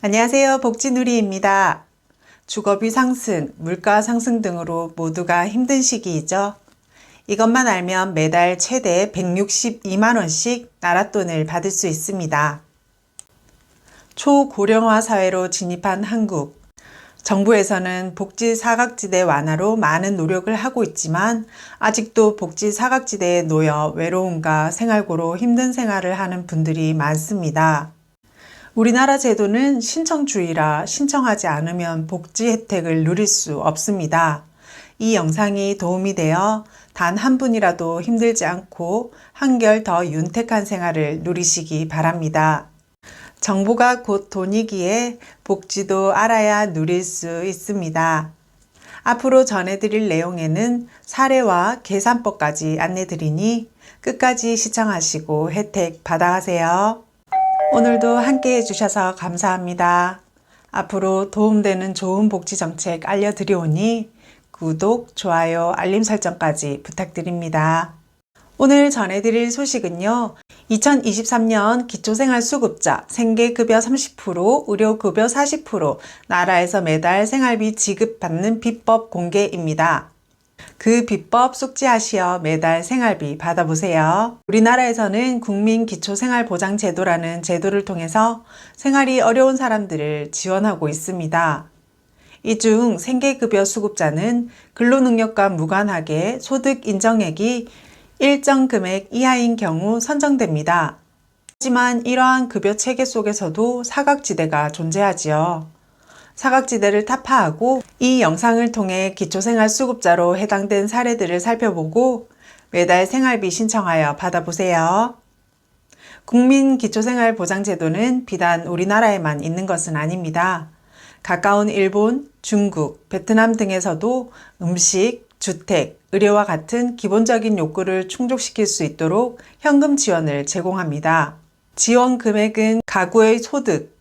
안녕하세요. 복지누리입니다. 주거비 상승, 물가 상승 등으로 모두가 힘든 시기이죠. 이것만 알면 매달 최대 162만원씩 나랏돈을 받을 수 있습니다. 초고령화 사회로 진입한 한국. 정부에서는 복지 사각지대 완화로 많은 노력을 하고 있지만 아직도 복지 사각지대에 놓여 외로움과 생활고로 힘든 생활을 하는 분들이 많습니다. 우리나라 제도는 신청주의라 신청하지 않으면 복지 혜택을 누릴 수 없습니다. 이 영상이 도움이 되어 단 한 분이라도 힘들지 않고 한결 더 윤택한 생활을 누리시기 바랍니다. 정보가 곧 돈이기에 복지도 알아야 누릴 수 있습니다. 앞으로 전해드릴 내용에는 사례와 계산법까지 안내드리니 끝까지 시청하시고 혜택 받아가세요. 오늘도 함께 해주셔서 감사합니다. 앞으로 도움되는 좋은 복지 정책 알려드리오니 구독, 좋아요, 알림 설정까지 부탁드립니다. 오늘 전해드릴 소식은요. 2023년 기초생활수급자 생계급여 30%, 의료급여 40% 나라에서 매달 생활비 지급받는 비법 공개입니다. 그 비법 숙지하시어 매달 생활비 받아보세요. 우리나라에서는 국민기초생활보장제도라는 제도를 통해서 생활이 어려운 사람들을 지원하고 있습니다. 이 중 생계급여 수급자는 근로능력과 무관하게 소득 인정액이 일정 금액 이하인 경우 선정됩니다. 하지만 이러한 급여 체계 속에서도 사각지대가 존재하지요. 사각지대를 타파하고 이 영상을 통해 기초생활수급자로 해당된 사례들을 살펴보고 매달 생활비 신청하여 받아보세요. 국민기초생활보장제도는 비단 우리나라에만 있는 것은 아닙니다. 가까운 일본, 중국, 베트남 등에서도 음식, 주택, 의료와 같은 기본적인 욕구를 충족시킬 수 있도록 현금 지원을 제공합니다. 지원 금액은 가구의 소득,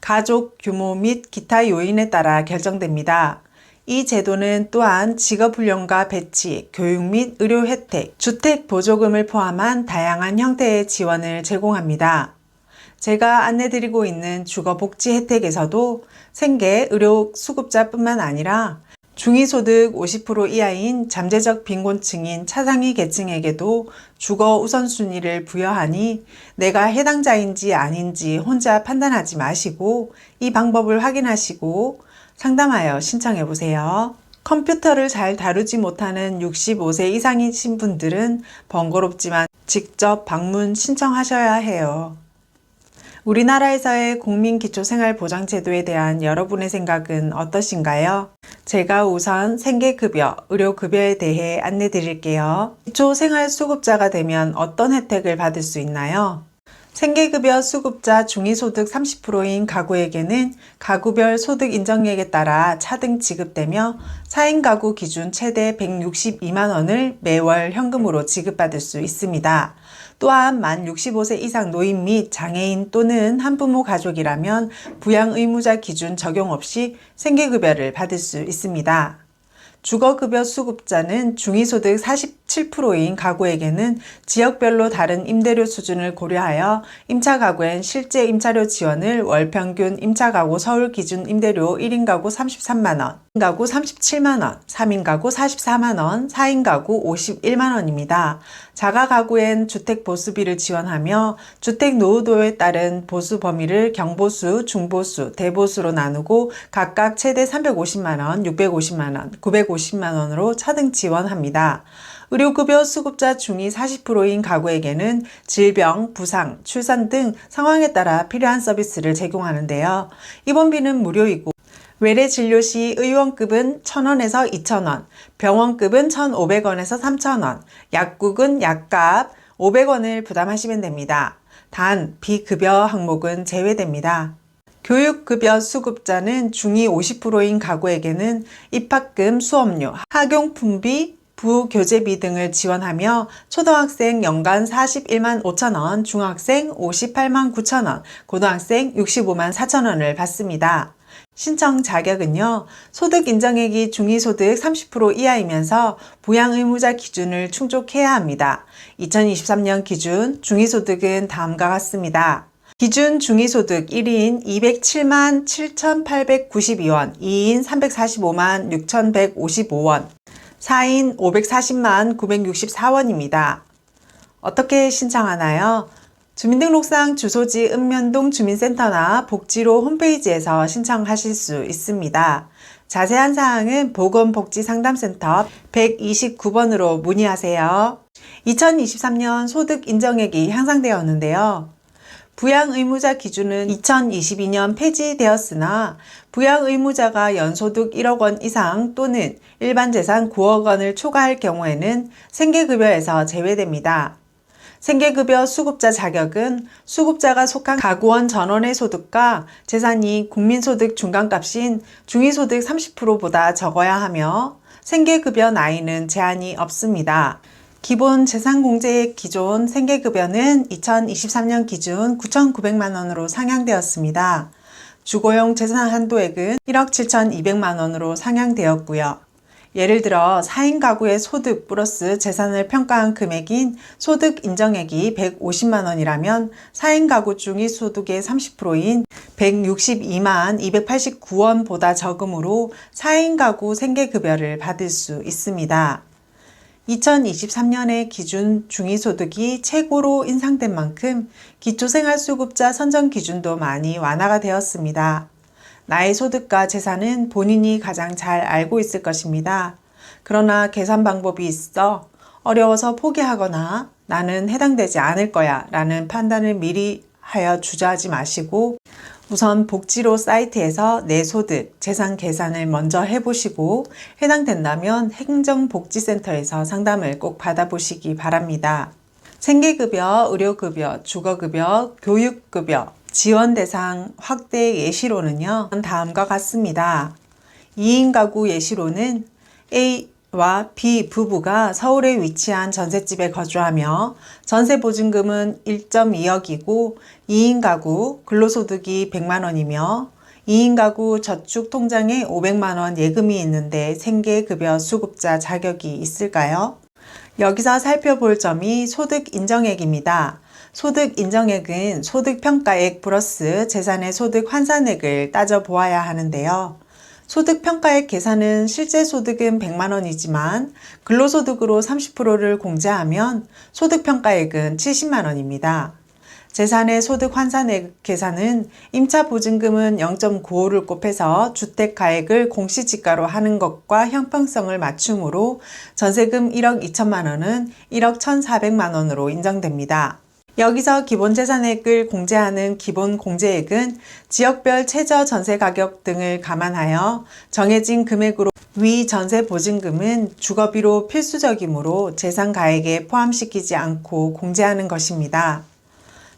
가족 규모 및 기타 요인에 따라 결정됩니다. 이 제도는 또한 직업훈련과 배치, 교육 및 의료 혜택, 주택 보조금을 포함한 다양한 형태의 지원을 제공합니다. 제가 안내드리고 있는 주거복지 혜택에서도 생계, 의료 수급자뿐만 아니라 중위소득 50% 이하인 잠재적 빈곤층인 차상위 계층에게도 주거 우선순위를 부여하니 내가 해당자인지 아닌지 혼자 판단하지 마시고 이 방법을 확인하시고 상담하여 신청해 보세요. 컴퓨터를 잘 다루지 못하는 65세 이상이신 분들은 번거롭지만 직접 방문 신청하셔야 해요. 우리나라에서의 국민기초생활보장제도에 대한 여러분의 생각은 어떠신가요? 제가 우선 생계급여, 의료급여에 대해 안내 드릴게요. 기초생활수급자가 되면 어떤 혜택을 받을 수 있나요? 생계급여 수급자 중위소득 30%인 가구에게는 가구별 소득 인정액에 따라 차등 지급되며 4인 가구 기준 최대 162만원을 매월 현금으로 지급받을 수 있습니다. 또한 만 65세 이상 노인 및 장애인 또는 한부모 가족이라면 부양의무자 기준 적용 없이 생계급여를 받을 수 있습니다. 주거급여 수급자는 중위소득 47%인 가구에게는 지역별로 다른 임대료 수준을 고려하여 임차 가구엔 실제 임차료 지원을 월 평균 임차 가구 서울 기준 임대료 1인 가구 33만원, 2인 가구 37만원, 3인 가구 44만원, 4인 가구 51만원입니다. 자가 가구엔 주택 보수비를 지원하며 주택 노후도에 따른 보수 범위를 경보수, 중보수, 대보수로 나누고 각각 최대 350만원, 650만원, 950만원으로 차등 지원합니다. 의료급여 수급자 중위 40%인 가구에게는 질병, 부상, 출산 등 상황에 따라 필요한 서비스를 제공하는데요. 입원비는 무료이고 외래 진료 시 의원급은 1,000원에서 2,000원, 병원급은 1,500원에서 3,000원, 약국은 약값 500원을 부담하시면 됩니다. 단, 비급여 항목은 제외됩니다. 교육급여 수급자는 중위 50%인 가구에게는 입학금, 수업료, 학용품비, 부교재비 등을 지원하며 초등학생 연간 41만 5천원, 중학생 58만 9천원, 고등학생 65만 4천원을 받습니다. 신청 자격은요. 소득 인정액이 중위소득 30% 이하이면서 부양의무자 기준을 충족해야 합니다. 2023년 기준 중위소득은 다음과 같습니다. 기준 중위소득 1인 207만 7,892원, 2인 345만 6,155원, 4인 540만 964원입니다. 어떻게 신청하나요? 주민등록상 주소지 읍면동 주민센터나 복지로 홈페이지에서 신청하실 수 있습니다. 자세한 사항은 보건복지상담센터 129번으로 문의하세요. 2023년 소득 인정액이 향상되었는데요. 부양의무자 기준은 2022년 폐지되었으나 부양의무자가 연소득 1억 원 이상 또는 일반재산 9억 원을 초과할 경우에는 생계급여에서 제외됩니다. 생계급여 수급자 자격은 수급자가 속한 가구원 전원의 소득과 재산이 국민소득 중간값인 중위소득 30%보다 적어야 하며 생계급여 나이는 제한이 없습니다. 기본 재산공제액 기존 생계급여는 2023년 기준 9,900만 원으로 상향되었습니다. 주거용 재산 한도액은 1억 7,200만 원으로 상향되었고요. 예를 들어 4인 가구의 소득 플러스 재산을 평가한 금액인 소득 인정액이 150만 원이라면 4인 가구 중위 소득의 30%인 162만 289원보다 적음으로 4인 가구 생계급여를 받을 수 있습니다. 2023년의 기준 중위소득이 최고로 인상된 만큼 기초생활수급자 선정 기준도 많이 완화가 되었습니다. 나의 소득과 재산은 본인이 가장 잘 알고 있을 것입니다. 그러나 계산 방법이 있어 어려워서 포기하거나 나는 해당되지 않을 거야 라는 판단을 미리 하여 주저하지 마시고 우선 복지로 사이트에서 내 소득, 재산 계산을 먼저 해보시고 해당된다면 행정복지센터에서 상담을 꼭 받아보시기 바랍니다. 생계급여, 의료급여, 주거급여, 교육급여, 지원 대상 확대 예시로는요, 다음과 같습니다. 2인 가구 예시로는 A와 B 부부가 서울에 위치한 전셋집에 거주하며 전세보증금은 1.2억이고 2인 가구 근로소득이 100만 원이며 2인 가구 저축통장에 500만 원 예금이 있는데 생계급여 수급자 자격이 있을까요? 여기서 살펴볼 점이 소득 인정액입니다. 소득 인정액은 소득평가액 플러스 재산의 소득 환산액을 따져보아야 하는데요. 소득평가액 계산은 실제 소득은 100만 원이지만 근로소득으로 30%를 공제하면 소득평가액은 70만 원입니다. 재산의 소득 환산액 계산은 임차보증금은 0.95를 곱해서 주택가액을 공시지가로 하는 것과 형평성을 맞춤으로 전세금 1억 2천만 원은 1억 1,400만 원으로 인정됩니다. 여기서 기본재산액을 공제하는 기본공제액은 지역별 최저 전세가격 등을 감안하여 정해진 금액으로 위 전세보증금은 주거비로 필수적이므로 재산가액에 포함시키지 않고 공제하는 것입니다.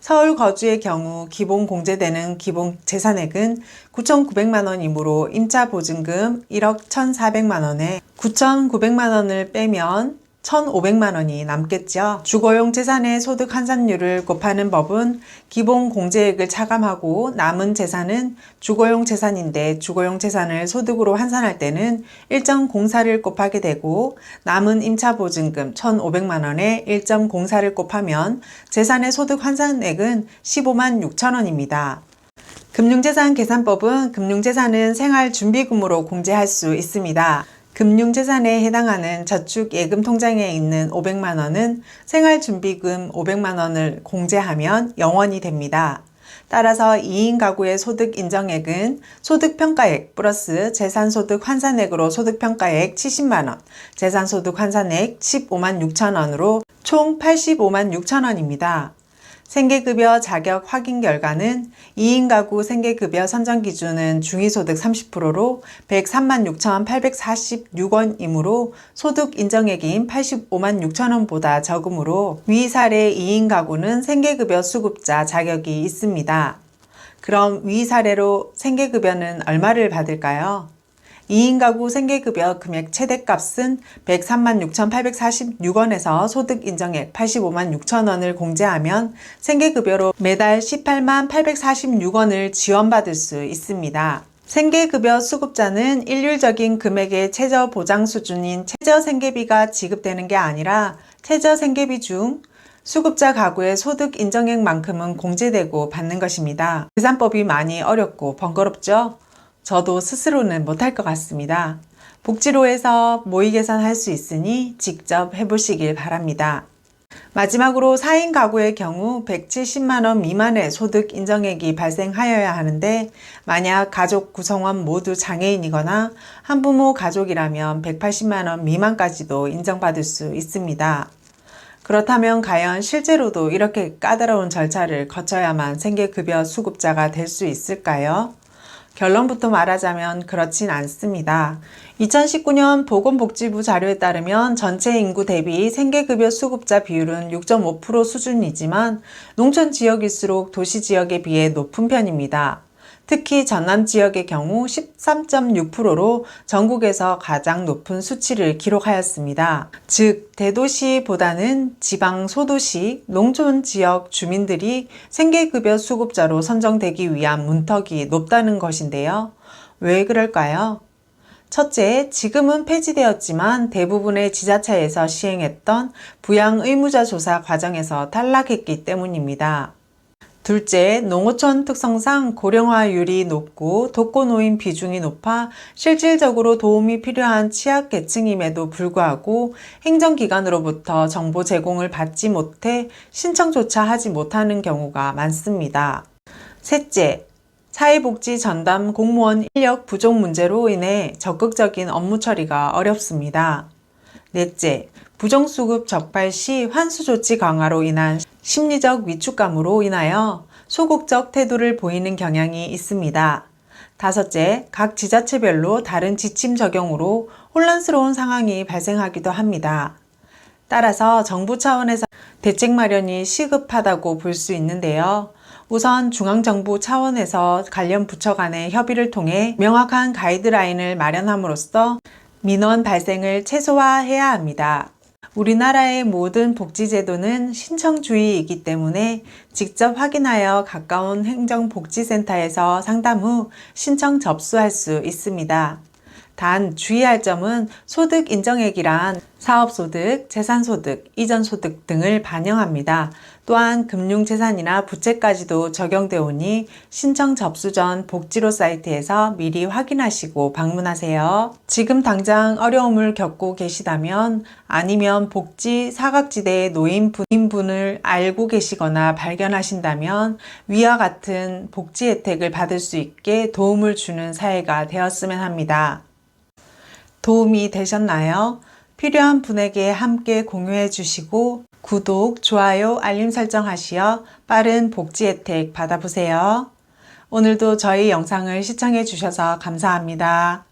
서울 거주의 경우 기본 공제되는 기본 재산액은 9,900만 원이므로 임차보증금 1억 1,400만 원에 9,900만 원을 빼면 1,500만 원이 남겠죠. 주거용 재산의 소득 환산율을 곱하는 법은 기본 공제액을 차감하고 남은 재산은 주거용 재산인데 주거용 재산을 소득으로 환산할 때는 1.04를 곱하게 되고 남은 임차보증금 1,500만 원에 1.04를 곱하면 재산의 소득 환산액은 15만 6천 원입니다. 금융재산 계산법은 금융재산은 생활준비금으로 공제할 수 있습니다. 금융재산에 해당하는 저축예금 통장에 있는 500만 원은 생활준비금 500만 원을 공제하면 0원이 됩니다. 따라서 2인 가구의 소득 인정액은 소득평가액 플러스 재산소득 환산액으로 소득평가액 70만 원, 재산소득 환산액 15만 6천 원으로 총 85만 6천 원입니다. 생계급여 자격 확인 결과는 2인 가구 생계급여 선정 기준은 중위소득 30%로 103만 6,846원이므로 소득 인정액인 85만 6천 원보다 적으므로 위 사례 2인 가구는 생계급여 수급자 자격이 있습니다. 그럼 위 사례로 생계급여는 얼마를 받을까요? 2인 가구 생계급여 금액 최대값은 103만 6,846원에서 소득 인정액 85만 6천 원을 공제하면 생계급여로 매달 18만 846원을 지원받을 수 있습니다. 생계급여 수급자는 일률적인 금액의 최저 보장 수준인 최저생계비가 지급되는 게 아니라 최저생계비 중 수급자 가구의 소득 인정액만큼은 공제되고 받는 것입니다. 계산법이 많이 어렵고 번거롭죠? 저도 스스로는 못할 것 같습니다. 복지로에서 모의 계산할 수 있으니 직접 해보시길 바랍니다. 마지막으로 4인 가구의 경우 170만원 미만의 소득 인정액이 발생하여야 하는데 만약 가족 구성원 모두 장애인이거나 한부모 가족이라면 180만원 미만까지도 인정받을 수 있습니다. 그렇다면 과연 실제로도 이렇게 까다로운 절차를 거쳐야만 생계급여 수급자가 될 수 있을까요? 결론부터 말하자면 그렇진 않습니다. 2019년 보건복지부 자료에 따르면 전체 인구 대비 생계급여 수급자 비율은 6.5% 수준이지만 농촌 지역일수록 도시 지역에 비해 높은 편입니다. 특히 전남 지역의 경우 13.6%로 전국에서 가장 높은 수치를 기록하였습니다. 즉, 대도시보다는 지방 소도시, 농촌 지역 주민들이 생계급여 수급자로 선정되기 위한 문턱이 높다는 것인데요. 왜 그럴까요? 첫째, 지금은 폐지되었지만 대부분의 지자체에서 시행했던 부양의무자 조사 과정에서 탈락했기 때문입니다. 둘째, 농어촌 특성상 고령화율이 높고 독거노인 비중이 높아 실질적으로 도움이 필요한 취약계층임에도 불구하고 행정기관으로부터 정보 제공을 받지 못해 신청조차 하지 못하는 경우가 많습니다. 셋째, 사회복지 전담 공무원 인력 부족 문제로 인해 적극적인 업무 처리가 어렵습니다. 넷째, 부정수급 적발 시 환수조치 강화로 인한 심리적 위축감으로 인하여 소극적 태도를 보이는 경향이 있습니다. 다섯째, 각 지자체별로 다른 지침 적용으로 혼란스러운 상황이 발생하기도 합니다. 따라서 정부 차원에서 대책 마련이 시급하다고 볼 수 있는데요. 우선 중앙정부 차원에서 관련 부처 간의 협의를 통해 명확한 가이드라인을 마련함으로써 민원 발생을 최소화해야 합니다. 우리나라의 모든 복지제도는 신청주의이기 때문에 직접 확인하여 가까운 행정복지센터에서 상담 후 신청 접수할 수 있습니다. 단 주의할 점은 소득 인정액이란 사업소득, 재산소득, 이전소득 등을 반영합니다. 또한 금융재산이나 부채까지도 적용되어 오니 신청 접수 전 복지로 사이트에서 미리 확인하시고 방문하세요. 지금 당장 어려움을 겪고 계시다면 아니면 복지 사각지대에 놓인 분을 알고 계시거나 발견하신다면 위와 같은 복지 혜택을 받을 수 있게 도움을 주는 사회가 되었으면 합니다. 도움이 되셨나요? 필요한 분에게 함께 공유해 주시고 구독, 좋아요, 알림 설정하시어 빠른 복지 혜택 받아보세요. 오늘도 저희 영상을 시청해 주셔서 감사합니다.